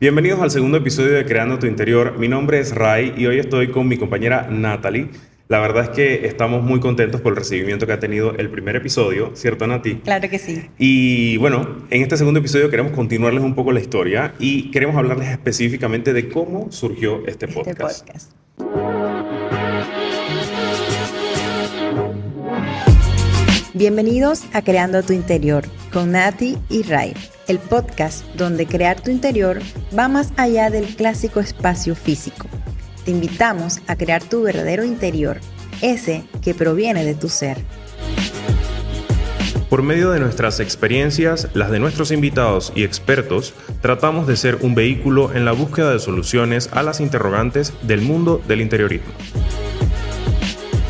Bienvenidos al segundo episodio de Creando tu Interior. Mi nombre es Ray y hoy estoy con mi compañera Natalie. La verdad es que estamos muy contentos por el recibimiento que ha tenido el primer episodio, ¿cierto, Nati? Claro que sí, Y bueno, en este segundo episodio queremos continuarles un poco la historia y queremos hablarles específicamente de cómo surgió este este podcast. podcast. Bienvenidos a Creando tu Interior con Nati y Ray, el podcast donde crear tu interior va más allá del clásico espacio físico. Te invitamos a crear tu verdadero interior, ese que proviene de tu ser. Por medio de nuestras experiencias, las de nuestros invitados y expertos, tratamos de ser un vehículo en la búsqueda de soluciones a las interrogantes del mundo del interiorismo.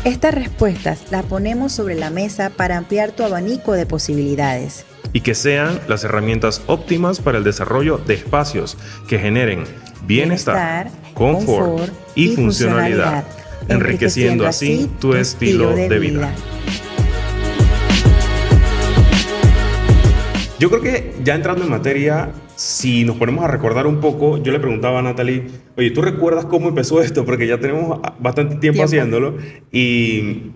Estas respuestas las ponemos sobre la mesa para ampliar tu abanico de posibilidades. Y que sean las herramientas óptimas para el desarrollo de espacios que generen bienestar, confort y funcionalidad, enriqueciendo así tu estilo de vida. Yo creo que ya entrando en materia, si nos ponemos a recordar un poco, yo le preguntaba a Natalie, oye, ¿tú recuerdas cómo empezó esto? Porque ya tenemos bastante tiempo haciéndolo y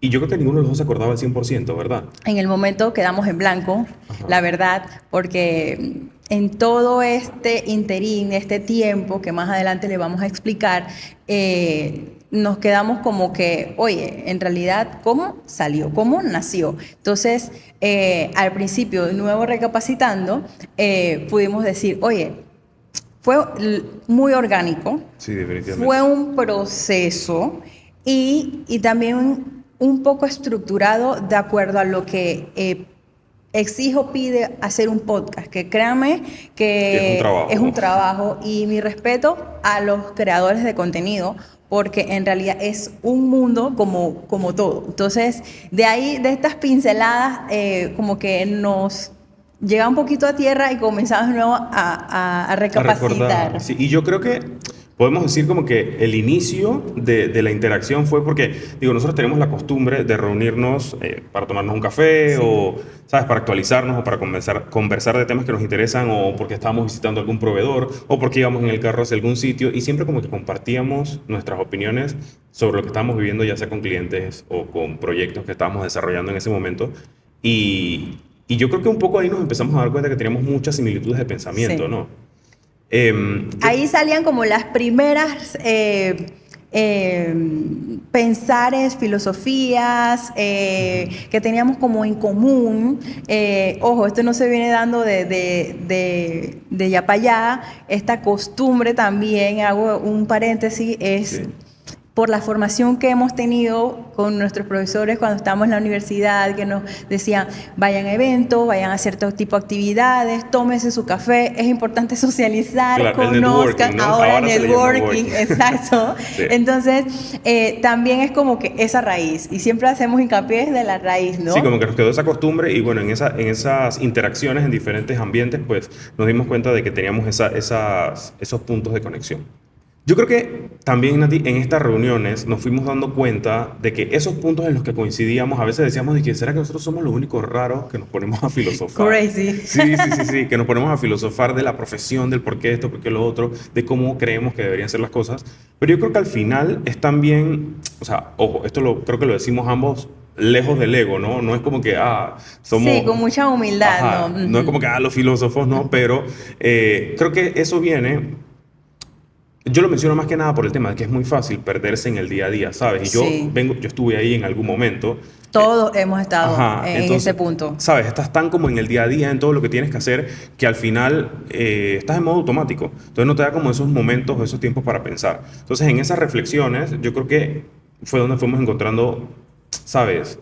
yo creo que ninguno de los dos se acordaba al 100%, ¿verdad? En el momento quedamos en blanco, la verdad, porque en todo este interín, este tiempo que más adelante le vamos a explicar, nos quedamos como que, oye, en realidad, ¿cómo salió? ¿Cómo nació? Entonces, al principio, de nuevo recapacitando, pudimos decir, oye, fue muy orgánico, Sí, definitivamente. fue un proceso y también un poco estructurado de acuerdo a lo que exijo, pide hacer un podcast, que créanme que es un trabajo y mi respeto a los creadores de contenido, porque en realidad es un mundo como todo. Entonces, de ahí, de estas pinceladas, como que nos llega un poquito a tierra y comenzamos de nuevo a recapacitar. Sí, y yo creo que podemos decir como que el inicio de la interacción fue porque, digo, nosotros tenemos la costumbre de reunirnos para tomarnos un café o, ¿sabes?, para actualizarnos o para conversar de temas que nos interesan o porque estábamos visitando algún proveedor o porque íbamos en el carro hacia algún sitio y siempre como que compartíamos nuestras opiniones sobre lo que estábamos viviendo, ya sea con clientes o con proyectos que estábamos desarrollando en ese momento. Y yo creo que un poco ahí nos empezamos a dar cuenta que teníamos muchas similitudes de pensamiento, Sí. ¿no? Ahí salían como las primeras pensares, filosofías que teníamos como en común. Ojo, esto no se viene dando de ya para allá. Esta costumbre también, hago un paréntesis, es... Sí. Por la formación que hemos tenido con nuestros profesores cuando estábamos en la universidad, que nos decían, vayan a eventos, vayan a hacer todo tipo de actividades, tómense su café, es importante socializar, Claro, el conozcan, networking, ¿no? ahora Ahora se le llama networking, networking. exacto. Sí. Entonces, también es como que esa raíz, y siempre hacemos hincapié de la raíz, ¿no? Sí, como que nos quedó esa costumbre y bueno, en esas interacciones en diferentes ambientes, pues nos dimos cuenta de que teníamos esos puntos de conexión. Yo creo que también, Nati, en estas reuniones nos fuimos dando cuenta de que esos puntos en los que coincidíamos, a veces decíamos de que ¿será que nosotros somos los únicos raros que nos ponemos a filosofar? Crazy. Sí, que nos ponemos a filosofar de la profesión, del por qué esto, por qué lo otro, de cómo creemos que deberían ser las cosas. Pero yo creo que al final es también, o sea, ojo, creo que lo decimos ambos lejos del ego, ¿no? No es como que, somos... Sí, con mucha humildad, Ajá, ¿no? no es como que, los filósofos, ¿no? Pero creo que eso viene... Yo lo menciono más que nada por el tema de que es muy fácil perderse en el día a día, ¿sabes? Y Sí. yo estuve ahí en algún momento. Todos hemos estado en Entonces, ese punto. ¿sabes? Estás tan como en el día a día, en todo lo que tienes que hacer, que al final estás en modo automático. Entonces no te da como esos momentos o esos tiempos para pensar. Entonces en esas reflexiones yo creo que fue donde fuimos encontrando, ¿sabes?,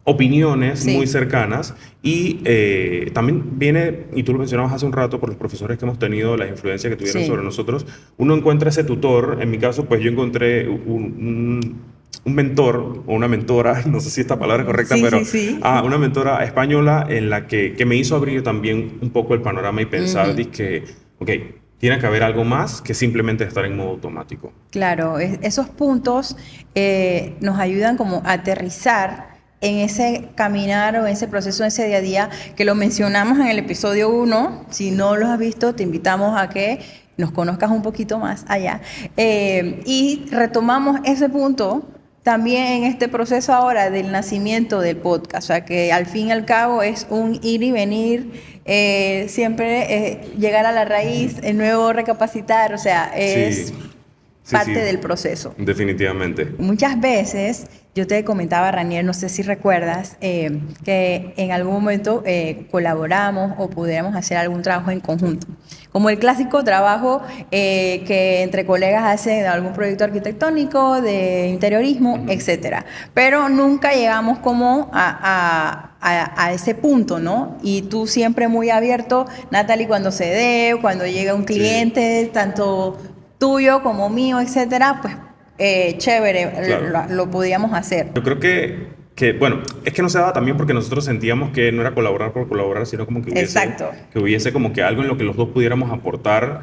opiniones Sí. muy cercanas y también viene, y tú lo mencionabas hace un rato, por los profesores que hemos tenido, la influencia que tuvieron Sí. sobre nosotros, uno encuentra ese tutor. En mi caso, pues yo encontré un mentor o una mentora, no sé si esta palabra es correcta, Sí, pero sí, sí. una mentora española en la que me hizo abrir también un poco el panorama y pensar de que, ok, tiene que haber algo más que simplemente estar en modo automático. Claro, esos puntos nos ayudan como a aterrizar en ese caminar o en ese proceso, en ese día a día, que lo mencionamos en el episodio 1. Si no lo has visto, te invitamos a que nos conozcas un poquito más allá. Y retomamos ese punto también en este proceso ahora del nacimiento del podcast. O sea, que al fin y al cabo es un ir y venir, siempre llegar a la raíz, el nuevo recapacitar, o sea, es parte del proceso. Definitivamente. Muchas veces, yo te comentaba, Ranier, no sé si recuerdas, que en algún momento colaboramos o pudiéramos hacer algún trabajo en conjunto. Como el clásico trabajo que entre colegas hacen algún proyecto arquitectónico, de interiorismo, etcétera. Pero nunca llegamos como a ese punto, ¿no? Y tú siempre muy abierto, Natalie, cuando se dé, cuando llega un cliente, tanto tuyo como mío, etcétera, pues chévere, Claro. lo podíamos hacer. Yo creo bueno, es que no se daba también porque nosotros sentíamos que no era colaborar por colaborar, sino como Exacto. que hubiese como que algo en lo que los dos pudiéramos aportar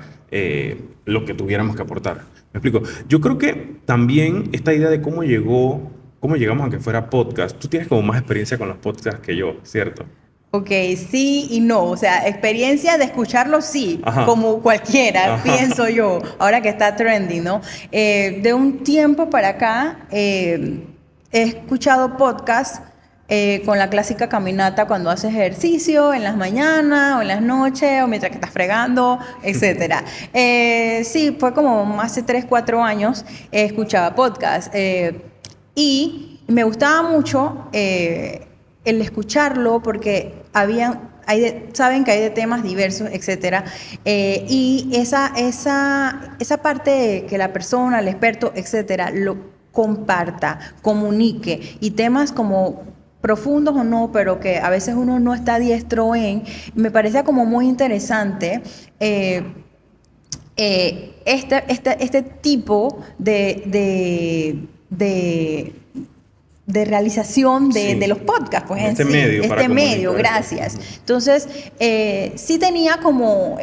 lo que tuviéramos que aportar. ¿Me explico? Yo creo que también esta idea de cómo llegamos a que fuera podcast, tú tienes como más experiencia con los podcasts que yo, ¿cierto? Ok, sí y no, o sea, experiencia de escucharlo sí, Ajá. como cualquiera, Ajá. pienso yo, ahora que está trending, ¿no? De un tiempo para acá he escuchado podcasts con la clásica caminata cuando haces ejercicio, en las mañanas o en las noches o mientras que estás fregando, etcétera. Sí, fue como hace 3, 4 años escuchaba podcasts y me gustaba mucho el escucharlo porque saben que hay de temas diversos, etcétera, y esa parte de que la persona, el experto, etcétera, lo comparta, comunique, y temas como profundos o no, pero que a veces uno no está diestro me parecía como muy interesante este tipo de realización de los podcasts, pues Este en sí, medio para este medio, comunicar. gracias. Entonces, sí tenía como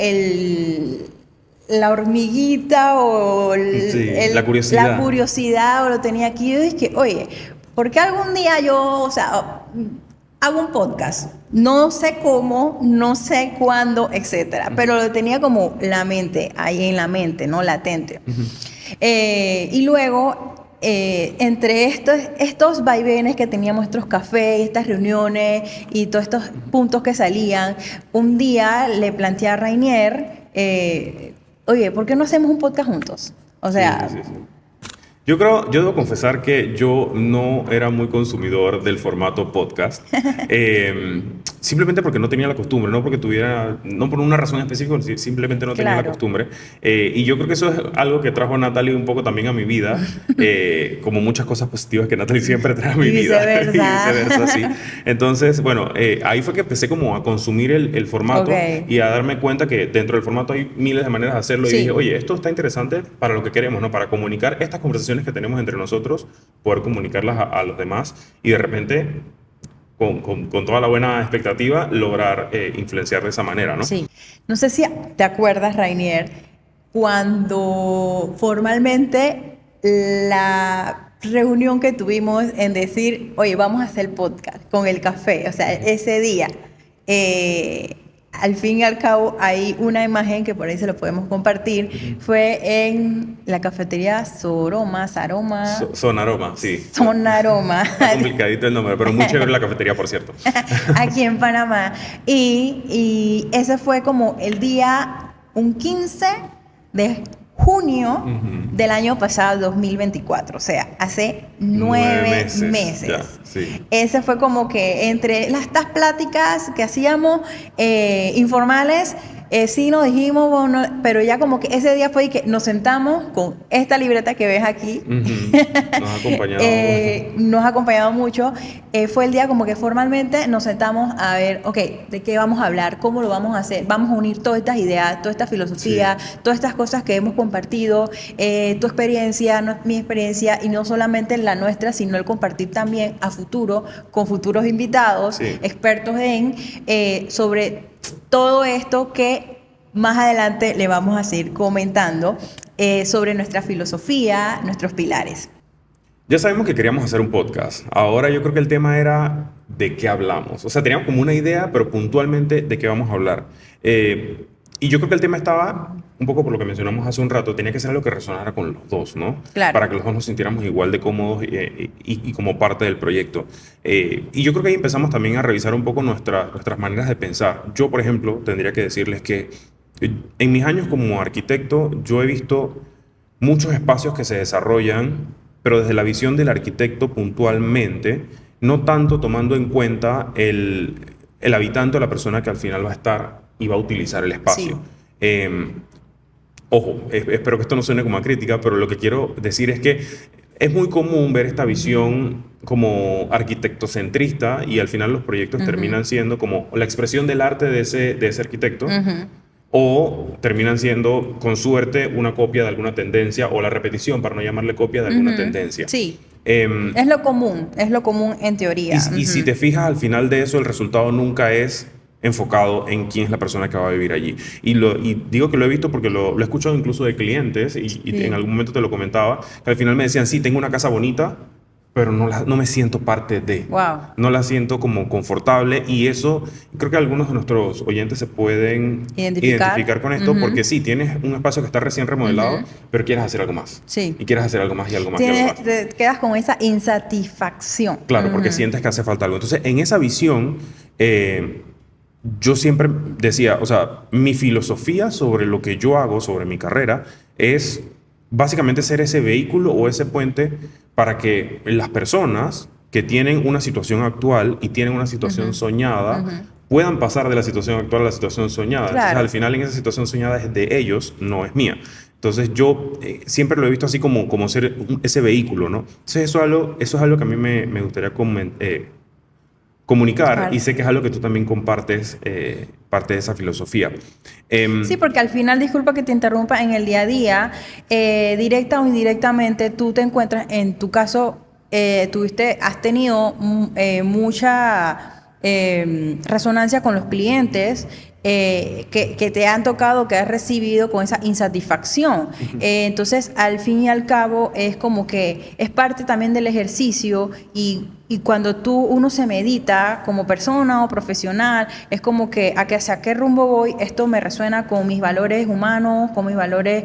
la hormiguita o Sí, la curiosidad. la curiosidad, o lo tenía aquí. Yo dije, oye, ¿por qué algún día yo, o sea, hago un podcast? No sé cómo, no sé cuándo, etcétera, pero lo tenía como ahí en la mente, ¿no? Latente. Y luego entre estos vaivenes que teníamos, estos cafés, estas reuniones y todos estos puntos que salían, un día le planteé a Rainier, oye, ¿por qué no hacemos un podcast juntos? O sea, Sí. Yo debo confesar que yo no era muy consumidor del formato podcast, simplemente porque no tenía la costumbre, no por una razón específica, simplemente no tenía la claro. costumbre. Y yo creo que eso es algo que trajo a Natalie un poco también a mi vida, como muchas cosas positivas que Natalie siempre trae a mi Y vida. viceversa. Y viceversa, sí. Entonces, bueno, ahí fue que empecé como a consumir el formato Ok. y a darme cuenta que dentro del formato hay miles de maneras de hacerlo. Y Sí. dije, oye, esto está interesante para lo que queremos, ¿no? Para comunicar estas conversaciones que tenemos entre nosotros, poder comunicarlas a los demás y de repente, con toda la buena expectativa, lograr influenciar de esa manera, ¿no? Sí. No sé si te acuerdas, Rainier, cuando formalmente la reunión que tuvimos en decir, oye, vamos a hacer podcast con el café, o sea, ese día, al fin y al cabo hay una imagen que por ahí se lo podemos compartir, fue en la cafetería Sonaroma, Sonaroma, sí. Sonaroma, Está complicadito el nombre, pero muy chévere la cafetería, por cierto. aquí en Panamá. Y ese fue como el día, un 15 de junio del año pasado, 2024, o sea, hace 9 meses. Ya, sí. Ese fue como que entre estas pláticas que hacíamos informales, sí nos dijimos, bueno, pero ya como que ese día fue que nos sentamos con esta libreta que ves aquí. Nos ha acompañado. Nos ha acompañado mucho. Fue el día como que formalmente nos sentamos a ver, ok, ¿de qué vamos a hablar? ¿Cómo lo vamos a hacer? Vamos a unir todas estas ideas, toda esta filosofía, todas estas cosas que hemos compartido, tu experiencia, mi experiencia, y no solamente la nuestra, sino el compartir también a futuro, con futuros invitados, expertos sobre todo esto que más adelante le vamos a seguir comentando sobre nuestra filosofía, nuestros pilares. Ya sabemos que queríamos hacer un podcast. Ahora yo creo que el tema era de qué hablamos. O sea, teníamos como una idea, pero puntualmente de qué vamos a hablar. Y yo creo que el tema estaba, un poco por lo que mencionamos hace un rato, tenía que ser algo que resonara con los dos, ¿no? Claro. Para que los dos nos sintiéramos igual de cómodos y como parte del proyecto. Y yo creo que ahí empezamos también a revisar un poco nuestras maneras de pensar. Yo, por ejemplo, tendría que decirles que en mis años como arquitecto, yo he visto muchos espacios que se desarrollan, pero desde la visión del arquitecto puntualmente, no tanto tomando en cuenta el habitante o la persona que al final va a estar y va a utilizar el Sí. espacio. Eh, Ojo, espero que esto no suene como a crítica, pero lo que quiero decir es que es muy común ver esta visión como arquitectocentrista y al final los proyectos terminan siendo como la expresión del arte de ese arquitecto Ujú. o terminan siendo, con suerte, una copia de alguna tendencia o la repetición, para no llamarle copia, de alguna tendencia. Sí. Em, Es lo común en teoría. y si te fijas, al final de eso, el resultado nunca es enfocado en quién es la persona que va a vivir allí. Y digo que lo he visto porque lo he escuchado incluso de clientes y en Sí. algún momento te lo comentaba, que al final me decían, sí, tengo una casa bonita, pero no me siento parte de. Wow. No la siento como confortable y eso creo que algunos de nuestros oyentes se pueden Identificar. identificar con esto porque sí, tienes un espacio que está recién remodelado, pero quieres hacer algo más. Sí. Y quieres hacer algo más y algo más y algo más. Te quedas con esa insatisfacción. Claro, porque sientes que hace falta algo. Entonces, en esa visión, yo siempre decía, o sea, mi filosofía sobre lo que yo hago, sobre mi carrera, es básicamente ser ese vehículo o ese puente para que las personas que tienen una situación actual y tienen una situación soñada puedan pasar de la situación actual a la situación soñada. Entonces, Claro. al final, en esa situación soñada es de ellos, no es mía. Entonces yo siempre lo he visto así como ser ese vehículo, ¿no? Entonces eso es algo que a mí me gustaría comunicar Claro. y sé que es algo que tú también compartes parte de esa filosofía. Sí, porque al final, disculpa que te interrumpa, en el día a día, directa o indirectamente, tú te encuentras, en tu caso, has tenido mucha resonancia con los clientes que te han tocado, que has recibido con esa insatisfacción. Entonces, al fin y al cabo, es como que es parte también del ejercicio y cuando uno se medita como persona o profesional, es como que hacia qué rumbo voy, esto me resuena con mis valores humanos, con mis valores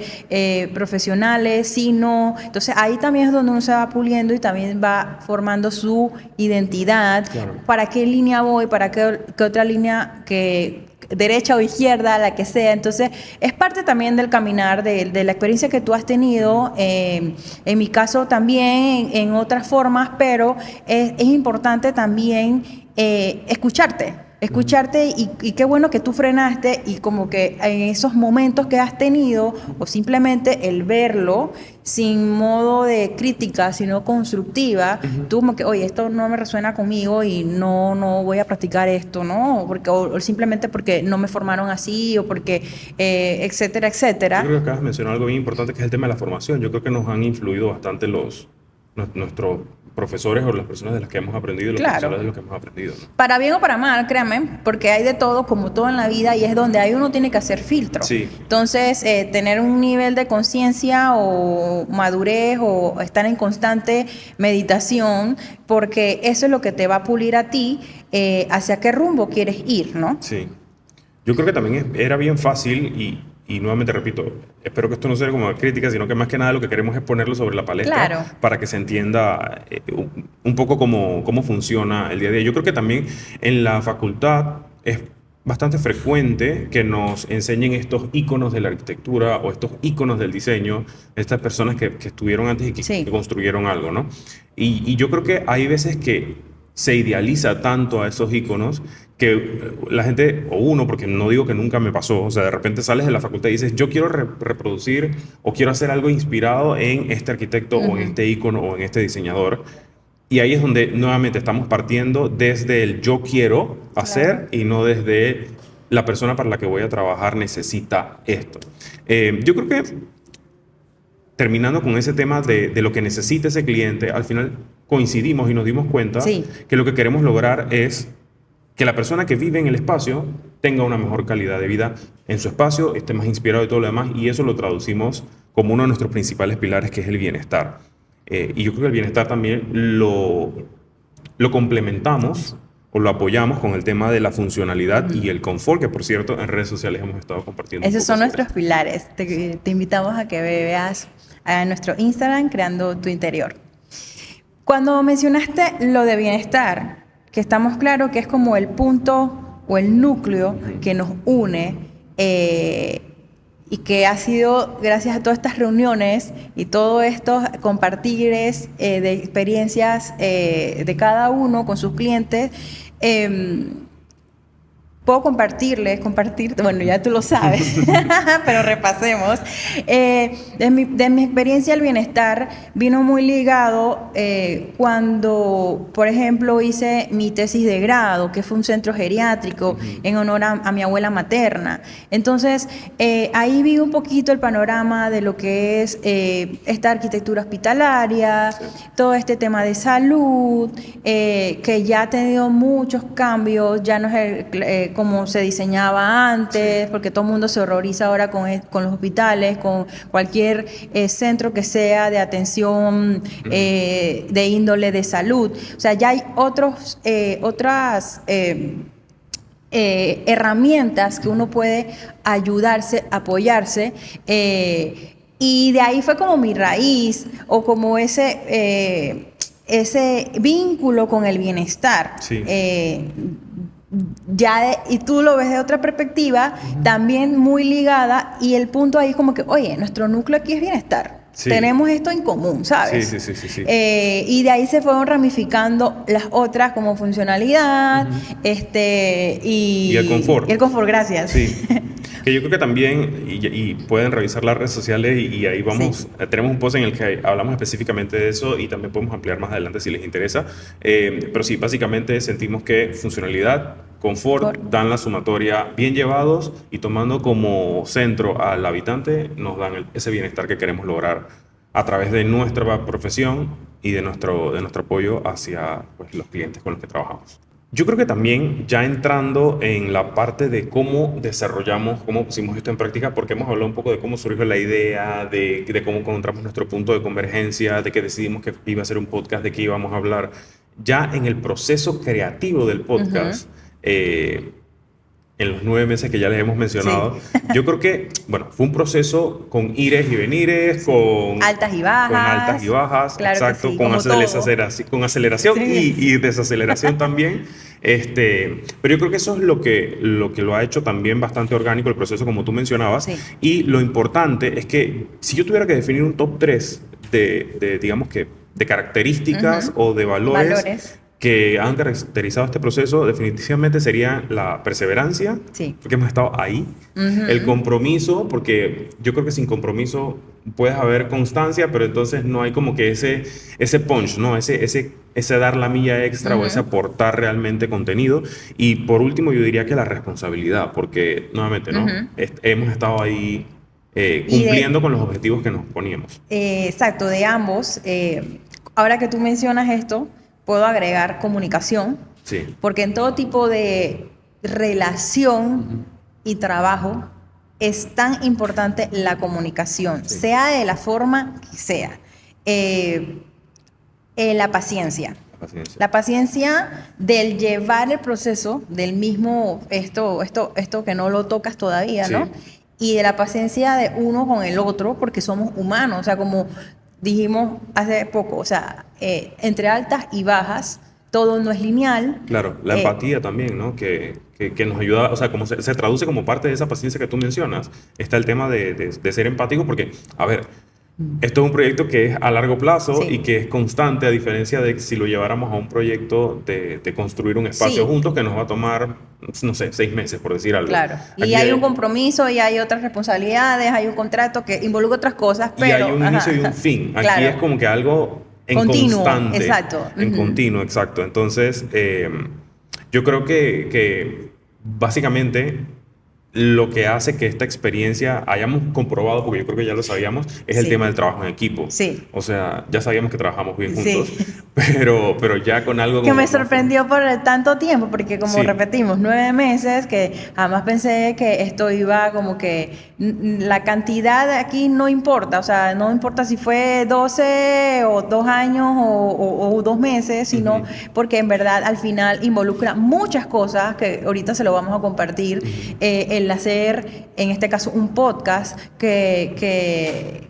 profesionales, si no. Entonces ahí también es donde uno se va puliendo y también va formando su identidad. Claro. ¿Para qué línea voy? ¿Para qué otra línea derecha o izquierda, la que sea? Entonces, es parte también del caminar, de la experiencia que tú has tenido, en mi caso también, en otras formas, pero es importante también escucharte y qué bueno que tú frenaste y como que en esos momentos que has tenido o simplemente el verlo sin modo de crítica, sino constructiva, tú como que, oye, esto no me resuena conmigo y no voy a practicar esto, ¿no? O simplemente porque no me formaron así o porque, etcétera, Yo etcétera. creo que acabas de mencionar algo bien importante que es el tema de la formación. Yo creo que nos han influido bastante nuestros profesores o las personas de las que hemos aprendido y los Claro. profesores de los que hemos aprendido, ¿no? Para bien o para mal, créanme, porque hay de todo, como todo en la vida, y es donde ahí uno tiene que hacer filtro. Sí. Entonces, tener un nivel de conciencia o madurez o estar en constante meditación, porque eso es lo que te va a pulir a ti hacia qué rumbo quieres ir, ¿no? Sí. Yo creo que también era bien fácil y nuevamente repito, espero que esto no sea como una crítica, sino que más que nada lo que queremos es ponerlo sobre la palestra Claro. para que se entienda un poco cómo funciona el día a día. Yo creo que también en la facultad es bastante frecuente que nos enseñen estos íconos de la arquitectura o estos íconos del diseño, estas personas que estuvieron antes y Sí. que construyeron algo, ¿no? Y yo creo que hay veces que se idealiza tanto a esos íconos que la gente, o uno, porque no digo que nunca me pasó, o sea, de repente sales de la facultad y dices, yo quiero reproducir o quiero hacer algo inspirado en este arquitecto o en este ícono o en este diseñador. Y ahí es donde nuevamente estamos partiendo desde el yo quiero hacer y no desde la persona para la que voy a trabajar necesita esto. Yo creo que terminando con ese tema de lo que necesita ese cliente, al final coincidimos y nos dimos cuenta Sí. que lo que queremos lograr es que la persona que vive en el espacio tenga una mejor calidad de vida en su espacio, esté más inspirado y todo lo demás, y eso lo traducimos como uno de nuestros principales pilares, que es el bienestar. Y yo creo que el bienestar también lo complementamos o lo apoyamos con el tema de la funcionalidad y el confort, que por cierto en redes sociales hemos estado compartiendo un Esos poco son sobre nuestros esto. pilares. Te invitamos a que veas a nuestro Instagram creando tu interior. Cuando mencionaste lo de bienestar, que estamos claros que es como el punto o el núcleo que nos une y que ha sido gracias a todas estas reuniones y todos estos compartires de experiencias de cada uno con sus clientes, puedo compartirte, bueno, ya tú lo sabes, pero repasemos. De mi experiencia, el bienestar vino muy ligado cuando, por ejemplo, hice mi tesis de grado, que fue un centro geriátrico en honor a mi abuela materna. Entonces, ahí vi un poquito el panorama de lo que es esta arquitectura hospitalaria, todo este tema de salud, que ya ha tenido muchos cambios, ya no es como se diseñaba antes, porque todo el mundo se horroriza ahora con los hospitales, con cualquier centro que sea de atención de índole de salud. O sea, ya hay otras herramientas que uno puede ayudarse, apoyarse. Y de ahí fue como mi raíz o como ese vínculo con el bienestar. Sí. Y tú lo ves de otra perspectiva, también muy ligada, y el punto ahí es como que, oye, nuestro núcleo aquí es bienestar. Sí. Tenemos esto en común, ¿sabes? Sí. Y de ahí se fueron ramificando las otras como funcionalidad, Y el confort. Y el confort, gracias. Sí. Que yo creo que también, y pueden revisar las redes sociales y ahí vamos, tenemos un post en el que hablamos específicamente de eso y también podemos ampliar más adelante si les interesa. Pero sí, básicamente sentimos que funcionalidad, confort dan la sumatoria bien llevados y tomando como centro al habitante nos dan ese bienestar que queremos lograr a través de nuestra profesión y de nuestro apoyo hacia pues, los clientes con los que trabajamos. Yo creo que también ya entrando en la parte de cómo desarrollamos, cómo pusimos esto en práctica, porque hemos hablado un poco de cómo surgió la idea, de cómo encontramos nuestro punto de convergencia, de que decidimos que iba a ser un podcast, de qué íbamos a hablar. Ya en el proceso creativo del podcast, en los 9 meses que ya les hemos mencionado, yo creo que, bueno, fue un proceso con ires y venires, con altas y bajas. Con altas y bajas, claro, exacto, sí, con aceleración sí. y desaceleración también. Pero yo creo que eso es lo que lo ha hecho también bastante orgánico el proceso, como tú mencionabas. Sí. Y lo importante es que si yo tuviera que definir un top 3 digamos que, de características o de valores que han caracterizado este proceso, definitivamente sería la perseverancia, porque hemos estado ahí, el compromiso, porque yo creo que sin compromiso puedes haber constancia, pero entonces no hay como que ese punch, ¿no? Ese dar la milla extra o ese aportar realmente contenido. Y por último yo diría que la responsabilidad, porque nuevamente, ¿no? Hemos estado ahí cumpliendo con los objetivos que nos poníamos. Exacto, de ambos. Ahora que tú mencionas esto, puedo agregar comunicación, porque en todo tipo de relación y trabajo es tan importante la comunicación, sea de la forma que sea. La paciencia. La paciencia del llevar el proceso del mismo, esto que no lo tocas todavía, ¿no? Y de la paciencia de uno con el otro, porque somos humanos, o sea, como dijimos hace poco, o sea, entre altas y bajas, todo no es lineal. Claro, la empatía también, ¿no? Que nos ayuda, o sea, como se traduce como parte de esa paciencia que tú mencionas, está el tema de ser empático, porque, a ver, esto es un proyecto que es a largo plazo y que es constante, a diferencia de si lo lleváramos a un proyecto de construir un espacio juntos que nos va a tomar, no sé, 6 meses, por decir algo. Claro, y hay un compromiso y hay otras responsabilidades, hay un contrato que involucra otras cosas, pero... Y hay un inicio y un fin. Aquí es como que algo en continuo, constante. Exacto. En continuo, exacto. Entonces, yo creo que básicamente lo que hace que esta experiencia hayamos comprobado, porque yo creo que ya lo sabíamos, es el Sí. tema del trabajo en equipo. Sí. O sea, ya sabíamos que trabajamos bien Sí. juntos, pero ya con algo Que como me más sorprendió por tanto tiempo, porque como Sí. repetimos, 9 meses, que jamás pensé que esto iba como que la cantidad de aquí no importa, o sea, no importa si fue 12 o 2 años o 2 meses, sino Ujú. porque en verdad al final involucra muchas cosas que ahorita se lo vamos a compartir, Ujú. el hacer, en este caso, un podcast que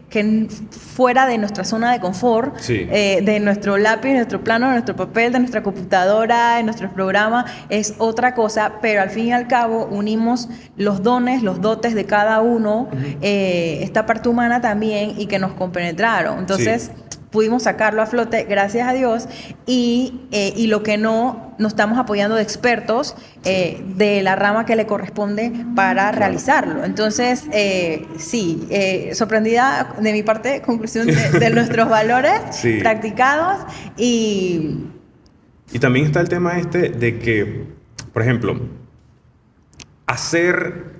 fuera de nuestra zona de confort, Sí. de nuestro lápiz, de nuestro plano, de nuestro papel, de nuestra computadora, de nuestros programas, es otra cosa, pero al fin y al cabo unimos los dones, los dotes de cada uno, Ujú. esta parte humana también, y que nos compenetraron. Entonces, Sí. pudimos sacarlo a flote, gracias a Dios, y lo que no, nos estamos apoyando de expertos de la rama que le corresponde para Claro. realizarlo. Entonces, sí, sorprendida de mi parte, conclusión de nuestros valores Sí. practicados y... Y también está el tema este de que, por ejemplo, hacer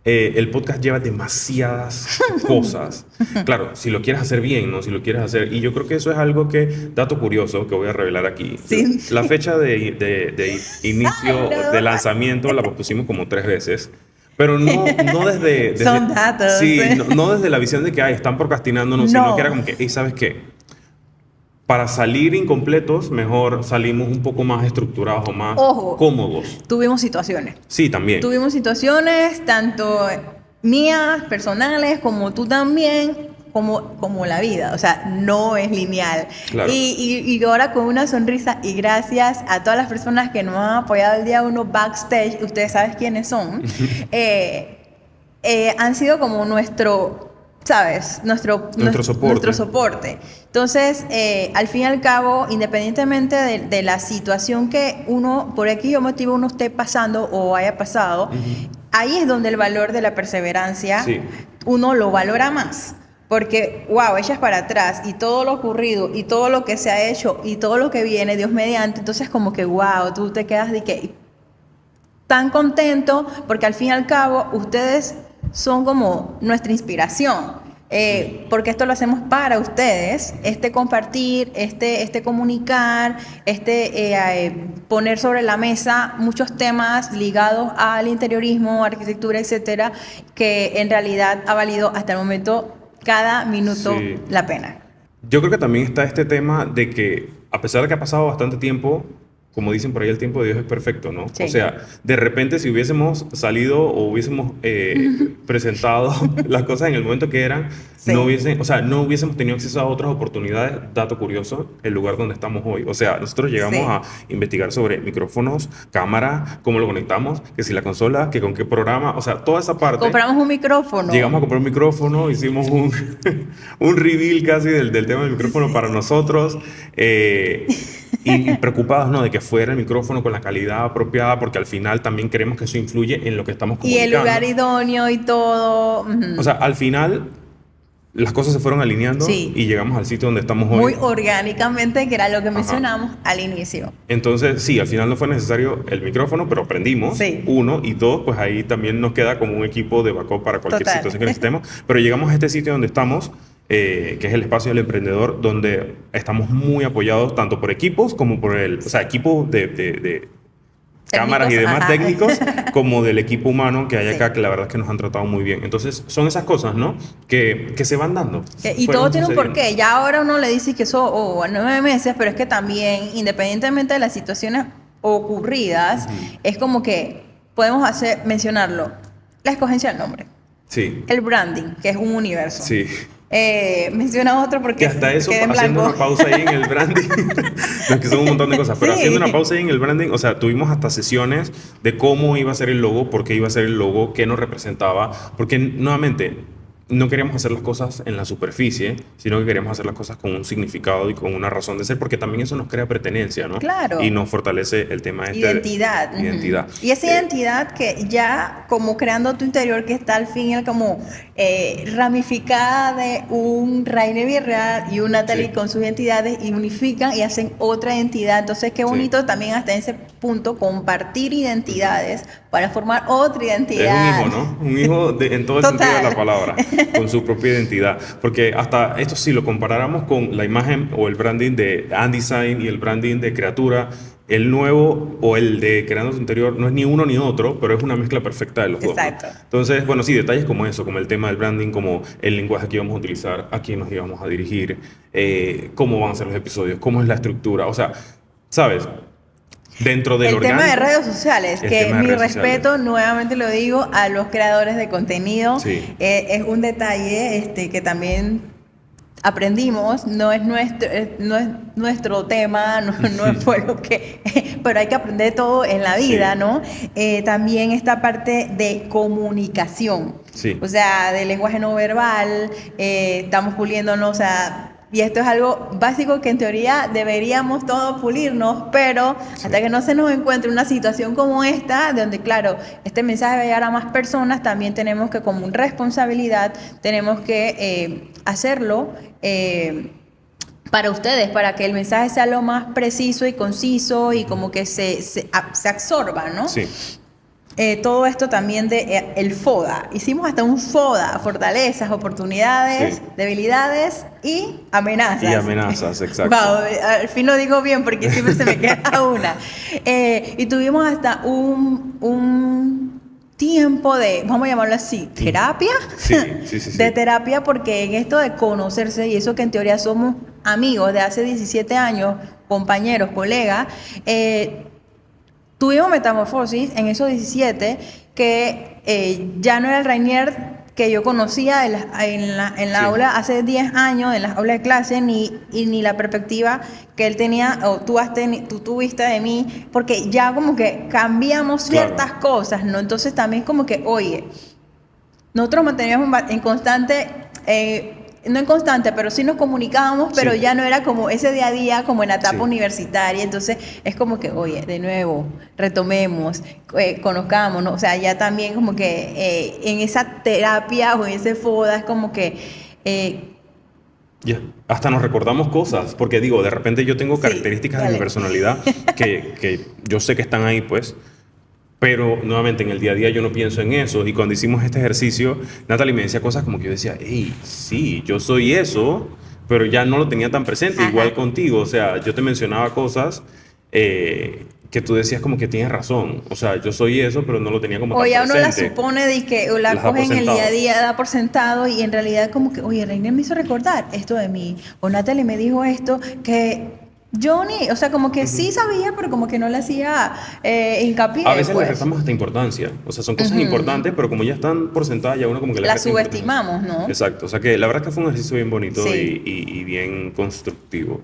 el podcast lleva demasiadas cosas. Claro, si lo quieres hacer bien, ¿no? Si lo quieres hacer... Y yo creo que eso es algo que, dato curioso, que voy a revelar aquí. Sí. La fecha de inicio, Ay, no. de lanzamiento, la pospusimos como 3 veces. Pero no desde Son datos. Sí, no desde la visión de que ay, están procrastinándonos, sino No. que era como que, "Ey, ¿sabes qué? Para salir incompletos, mejor salimos un poco más estructurados o más Ojo. cómodos". Tuvimos situaciones. Sí, también. Tuvimos situaciones, tanto mías, personales, como tú también, como la vida. O sea, no es lineal. Claro. Y ahora con una sonrisa, y gracias a todas las personas que nos han apoyado el día uno backstage, ustedes saben quiénes son, han sido como nuestro, ¿sabes? Nuestro soporte. Nuestro soporte. Entonces, al fin y al cabo, independientemente de la situación que uno, por X o motivo, uno esté pasando o haya pasado, ahí es donde el valor de la perseverancia, Sí. uno lo valora más. Porque, wow, echas para atrás y todo lo ocurrido y todo lo que se ha hecho y todo lo que viene, Dios mediante, entonces como que, wow, tú te quedas de que tan contento, porque al fin y al cabo ustedes son como nuestra inspiración. Porque esto lo hacemos para ustedes, compartir, comunicar, poner sobre la mesa muchos temas ligados al interiorismo, arquitectura, etcétera, que en realidad ha valido hasta el momento cada minuto Sí. la pena. Yo creo que también está este tema de que, a pesar de que ha pasado bastante tiempo, como dicen por ahí, el tiempo de Dios es perfecto, ¿no? Sí. O sea, de repente si hubiésemos salido o hubiésemos presentado las cosas en el momento que eran, Sí. no hubiésemos tenido acceso a otras oportunidades. Dato curioso, el lugar donde estamos hoy. O sea, nosotros llegamos Sí. a investigar sobre micrófonos, cámara, cómo lo conectamos, que si la consola, que con qué programa, o sea, toda esa parte. Compramos un micrófono. Llegamos a comprar un micrófono, hicimos un reveal casi del tema del micrófono para nosotros, y preocupados, ¿no? De que fuera el micrófono con la calidad apropiada, porque al final también queremos que eso influye en lo que estamos Y comunicando. el lugar idóneo y todo. O sea, al final las cosas se fueron alineando Sí. y llegamos al sitio donde estamos hoy. Muy orgánicamente, que era lo que Ajá. mencionamos al inicio. Entonces, sí, al final no fue necesario el micrófono, pero aprendimos. Sí. 1 y 2, pues ahí también nos queda como un equipo de backup para cualquier Total. situación que necesitemos. Pero llegamos a este sitio donde estamos, que es el espacio del emprendedor, donde estamos muy apoyados tanto por equipos como por equipo de cámaras y demás ajá. técnicos, como del equipo humano que hay Sí. acá, que la verdad es que nos han tratado muy bien. Entonces, son esas cosas, ¿no? Que se van dando. Y todo Fueron tiene un sucediendo. porqué. Ya ahora uno le dice que eso, 9 meses, pero es que también, independientemente de las situaciones ocurridas, es como que podemos mencionarlo. La escogencia del nombre. Sí, El branding, que es un universo. sí. Menciona otro porque Que hasta eso, quedé en haciendo blanco. una pausa ahí en el branding, no, es que son un montón de cosas, pero Sí. haciendo una pausa ahí en el branding, o sea, tuvimos hasta sesiones de cómo iba a ser el logo, por qué iba a ser el logo, qué nos representaba, porque nuevamente, no queríamos hacer las cosas en la superficie, sino que queríamos hacer las cosas con un significado y con una razón de ser, porque también eso nos crea pertenencia, ¿no? Claro. Y nos fortalece el tema este Identidad. de identidad. Y esa identidad que ya como creando tu interior, que está al fin como ramificada de un Rainer Villarreal y un Natalie Sí. con sus identidades y unifican y hacen otra identidad. Entonces qué bonito también hasta en ese punto compartir identidades para formar otra identidad. Es un hijo, ¿no? Un hijo en todo el Total. sentido de la palabra, con su propia identidad. Porque hasta esto, si lo comparáramos con la imagen o el branding de Andesign y el branding de Creatura, el nuevo o el de Creando tu Interior no es ni uno ni otro, pero es una mezcla perfecta de los dos, ¿no? Exacto. Entonces, bueno, sí, detalles como eso, como el tema del branding, como el lenguaje que íbamos a utilizar, a quién nos íbamos a dirigir, cómo van a ser los episodios, cómo es la estructura, o sea, ¿sabes? Dentro del El tema de orgánico, redes sociales, el que tema de mi redes respeto, sociales. nuevamente lo digo, a los creadores de contenido. Sí. Es un detalle que también aprendimos, no es nuestro tema, no fue lo que, pero hay que aprender todo en la vida, Sí. ¿no? También esta parte de comunicación, Sí. o sea, de lenguaje no verbal, estamos puliéndonos, o sea, y esto es algo básico que en teoría deberíamos todos pulirnos, pero hasta que no se nos encuentre una situación como esta, donde claro, este mensaje va a llegar a más personas, también tenemos que como responsabilidad, tenemos que hacerlo para ustedes, para que el mensaje sea lo más preciso y conciso y como que se absorba, ¿no? Sí. Todo esto también de el FODA. Hicimos hasta un FODA, fortalezas, oportunidades, Sí. debilidades y amenazas. Y amenazas, exacto. Wow, al fin lo digo bien porque siempre se me queda una. Y tuvimos hasta un tiempo de, vamos a llamarlo así, terapia. Sí, sí, sí, sí. De terapia, porque en esto de conocerse, y eso que en teoría somos amigos de hace 17 años, compañeros, colegas, tuvimos metamorfosis en esos 17 que ya no era el Rainier que yo conocía en la Sí. aula hace 10 años, en las aulas de clase, ni la perspectiva que él tenía o tú tuviste de mí, porque ya como que cambiamos ciertas Claro. cosas, ¿no? Entonces también como que, oye, nosotros manteníamos en constante, no en constante, pero sí nos comunicábamos, pero Sí. ya no era como ese día a día, como en la etapa Sí. universitaria. Entonces es como que, oye, de nuevo, retomemos, conozcámonos. O sea, ya también como que en esa terapia o en ese FODA es como que... Ya. Hasta nos recordamos cosas, porque digo, de repente yo tengo Sí, características de mi dale. personalidad que yo sé que están ahí, pues, pero nuevamente en el día a día yo no pienso en eso. Y cuando hicimos este ejercicio, Natalie me decía cosas como que yo decía, hey, sí, yo soy eso, pero ya no lo tenía tan presente, Ajá. igual contigo. O sea, yo te mencionaba cosas que tú decías como que tienes razón. O sea, yo soy eso, pero no lo tenía como O tan ya uno la presente. supone de que o la Las da por coge en el día a sentado. día, da por sentado y en realidad como que, oye, Reina me hizo recordar esto de mí, o Natalie me dijo esto, que yo ni, o sea, como que sí sabía, pero como que no le hacía hincapié. A veces le pues. restamos hasta importancia. O sea, son cosas importantes, pero como ya están por sentadas, ya uno como que le La resta importancia. subestimamos, ¿no? Exacto. O sea que la verdad es que fue un ejercicio bien bonito Sí. y bien constructivo.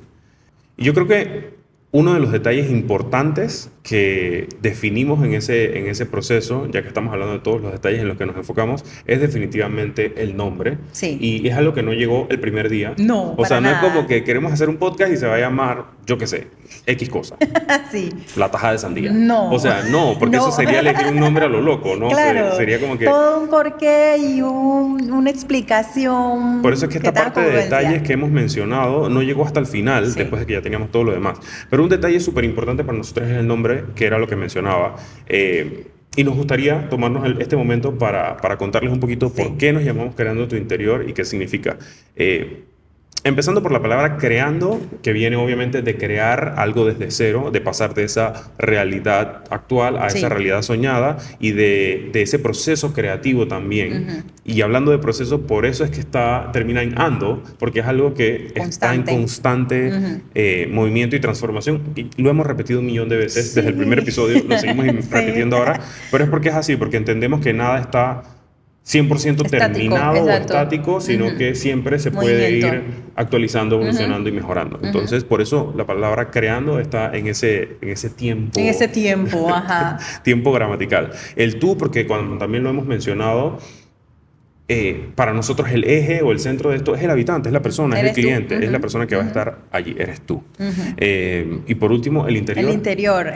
Y yo creo que uno de los detalles importantes que definimos en ese proceso, ya que estamos hablando de todos los detalles en los que nos enfocamos, es definitivamente el nombre. Sí. Y es algo que no llegó el primer día. No, O sea, para no es nada. como que queremos hacer un podcast y se va a llamar, yo qué sé, X cosa. Sí. La taja de sandía. No. O sea, no, porque No. eso sería elegir un nombre a lo loco, ¿no? Claro. Sería como que... Todo un porqué y una explicación. Por eso es que esta da parte de congruencia. detalles que hemos mencionado no llegó hasta el final, Sí. después de que ya teníamos todo lo demás. Pero un detalle súper importante para nosotros es el nombre, que era lo que mencionaba. Y nos gustaría tomarnos este momento para contarles un poquito Sí. por qué nos llamamos Creando tu Interior y qué significa. Empezando por la palabra creando, que viene obviamente de crear algo desde cero, de pasar de esa realidad actual a Sí. esa realidad soñada y de ese proceso creativo también. Ujú. Y hablando de proceso, por eso es que termina en ando, porque es algo que está en Constante. constante Ujú. movimiento y transformación. Y lo hemos repetido 1.000.000 de veces desde el Sí. primer episodio, lo seguimos Sí. repitiendo ahora, pero es porque es así, porque entendemos que nada está 100% Estático, terminado o exacto. estático, sino Ujú. que siempre se puede Movimiento. ir actualizando, evolucionando y mejorando. Entonces, por eso la palabra creando está en ese tiempo. En ese tiempo, ajá. Tiempo gramatical. El tú, porque cuando también lo hemos mencionado, para nosotros el eje o el centro de esto es el habitante, es la persona, es el Eres tú. cliente, es la persona que va a estar allí, eres tú. Y por último, el interior.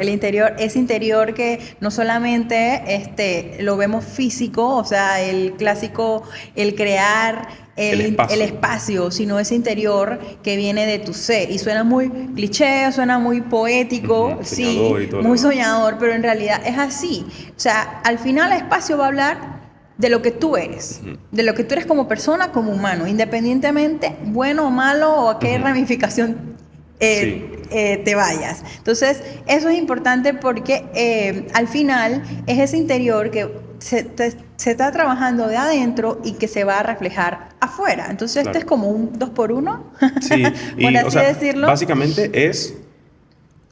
Ese interior que no solamente lo vemos físico, o sea, el clásico, el crear el espacio, sino ese interior que viene de tu ser. Y suena muy cliché, suena muy poético, sí, muy soñador, pero en realidad es así. O sea, al final el espacio va a hablar de lo que tú eres, de lo que tú eres como persona, como humano, independientemente, bueno o malo, o a qué ramificación te vayas. Entonces, eso es importante porque al final es ese interior que se está trabajando de adentro y que se va a reflejar afuera. Entonces, claro, es como un 2 por 1, sí, por así decirlo. Básicamente es...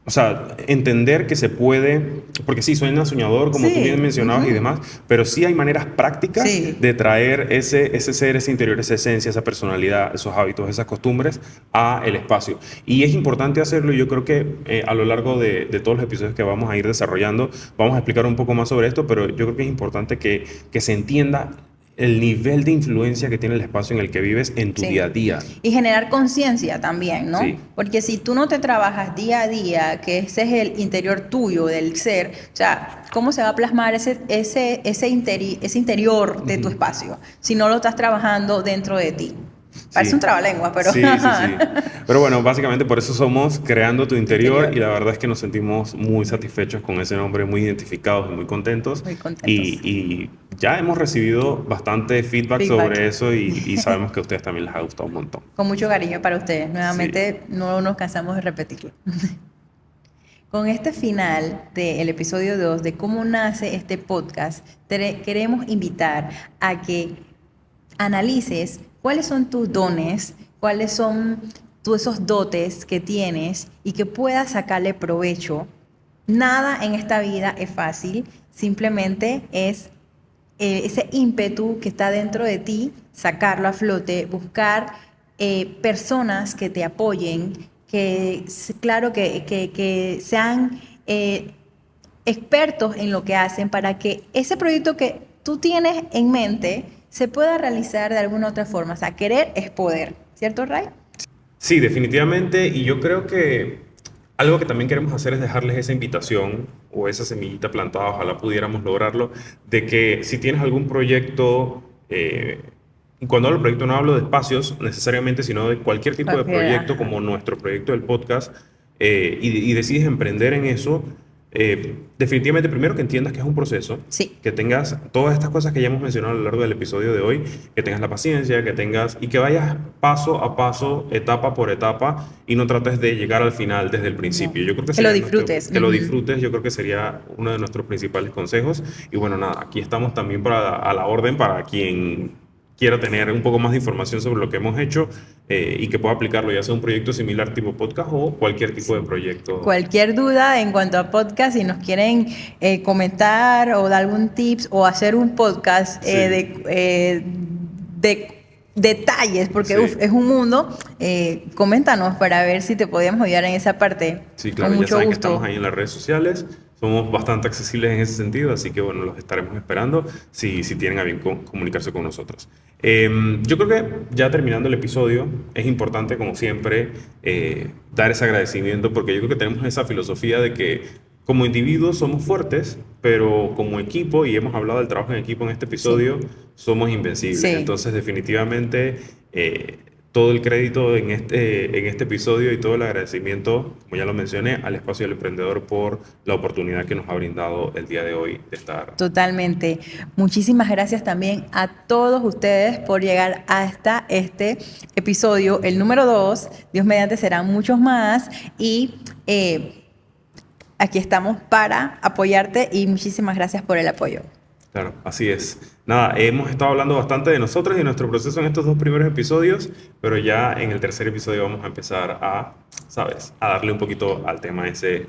O sea, entender que se puede, porque sí, suena soñador, como tú bien mencionabas y demás, pero sí hay maneras prácticas de traer ese ser, ese interior, esa esencia, esa personalidad, esos hábitos, esas costumbres a el espacio. Y es importante hacerlo, y yo creo que a lo largo de todos los episodios que vamos a ir desarrollando, vamos a explicar un poco más sobre esto, pero yo creo que es importante que se entienda el nivel de influencia que tiene el espacio en el que vives en tu día a día. Y generar conciencia también, ¿no? Sí. Porque si tú no te trabajas día a día, que ese es el interior tuyo, del ser, o sea, ¿cómo se va a plasmar ese interior de tu espacio si no lo estás trabajando dentro de ti? Parece un trabalengua, pero... Sí. Pero bueno, básicamente por eso somos Creando tu Interior, y la verdad es que nos sentimos muy satisfechos con ese nombre, muy identificados y muy contentos. Y ya hemos recibido bastante feedback sobre eso y sabemos que a ustedes también les ha gustado un montón. Con mucho cariño para ustedes. Nuevamente, no nos cansamos de repetirlo. Con este final del episodio 2 de cómo nace este podcast, queremos invitar a que analices cuáles son tus dones, cuáles son esos dotes que tienes y que puedas sacarle provecho. Nada en esta vida es fácil, simplemente es ese ímpetu que está dentro de ti, sacarlo a flote, buscar personas que te apoyen, que claro que sean expertos en lo que hacen para que ese proyecto que tú tienes en mente se pueda realizar de alguna otra forma. O sea, querer es poder, ¿cierto, Ray? Sí, definitivamente, y yo creo que algo que también queremos hacer es dejarles esa invitación o esa semillita plantada, ojalá pudiéramos lograrlo, de que si tienes algún proyecto, y cuando hablo de proyecto no hablo de espacios necesariamente, sino de cualquier tipo de proyecto, como nuestro proyecto del podcast, y decides emprender en eso, definitivamente primero que entiendas que es un proceso, que tengas todas estas cosas que ya hemos mencionado a lo largo del episodio de hoy, que tengas la paciencia, que tengas y que vayas paso a paso, etapa por etapa, y no trates de llegar al final desde el principio. Yo creo que lo disfrutes. Que lo disfrutes, yo creo que sería uno de nuestros principales consejos. Y bueno, nada, aquí estamos también a la orden para quien quiera tener un poco más de información sobre lo que hemos hecho y que pueda aplicarlo, ya sea un proyecto similar tipo podcast o cualquier tipo de proyecto. Cualquier duda en cuanto a podcast, si nos quieren comentar o dar algún tips o hacer un podcast de detalles, porque es un mundo, coméntanos para ver si te podemos ayudar en esa parte. Sí, claro, ya saben que estamos ahí en las redes sociales. Somos bastante accesibles en ese sentido, así que bueno, los estaremos esperando si tienen a bien comunicarse con nosotros. Yo creo que ya terminando el episodio, es importante, como siempre, dar ese agradecimiento, porque yo creo que tenemos esa filosofía de que como individuos somos fuertes, pero como equipo, y hemos hablado del trabajo en equipo en este episodio, somos invencibles. Entonces, definitivamente, todo el crédito en este episodio y todo el agradecimiento, como ya lo mencioné, al Espacio del Emprendedor por la oportunidad que nos ha brindado el día de hoy de estar. Totalmente. Muchísimas gracias también a todos ustedes por llegar hasta este episodio, el número 2. Dios mediante serán muchos más y aquí estamos para apoyarte y muchísimas gracias por el apoyo. Claro, así es. Nada, hemos estado hablando bastante de nosotros y de nuestro proceso en estos 2 primeros episodios, pero ya en el tercer episodio vamos a empezar a darle un poquito al tema ese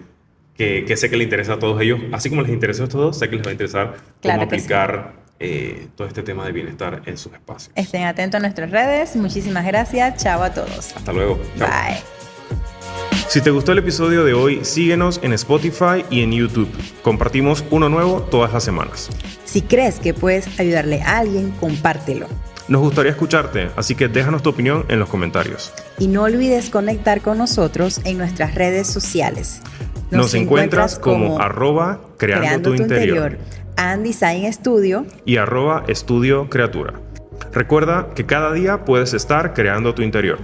que sé que le interesa a todos ellos. Así como les interesó a estos dos, sé que les va a interesar cómo aplicar todo este tema de bienestar en sus espacios. Estén atentos a nuestras redes. Muchísimas gracias. Chao a todos. Hasta luego. Chao. Bye. Si te gustó el episodio de hoy, síguenos en Spotify y en YouTube. Compartimos uno nuevo todas las semanas. Si crees que puedes ayudarle a alguien, compártelo. Nos gustaría escucharte, así que déjanos tu opinión en los comentarios. Y no olvides conectar con nosotros en nuestras redes sociales. Nos encuentras como @creando tu interior and Design Studio y @Estudio Creatura. Recuerda que cada día puedes estar creando tu interior.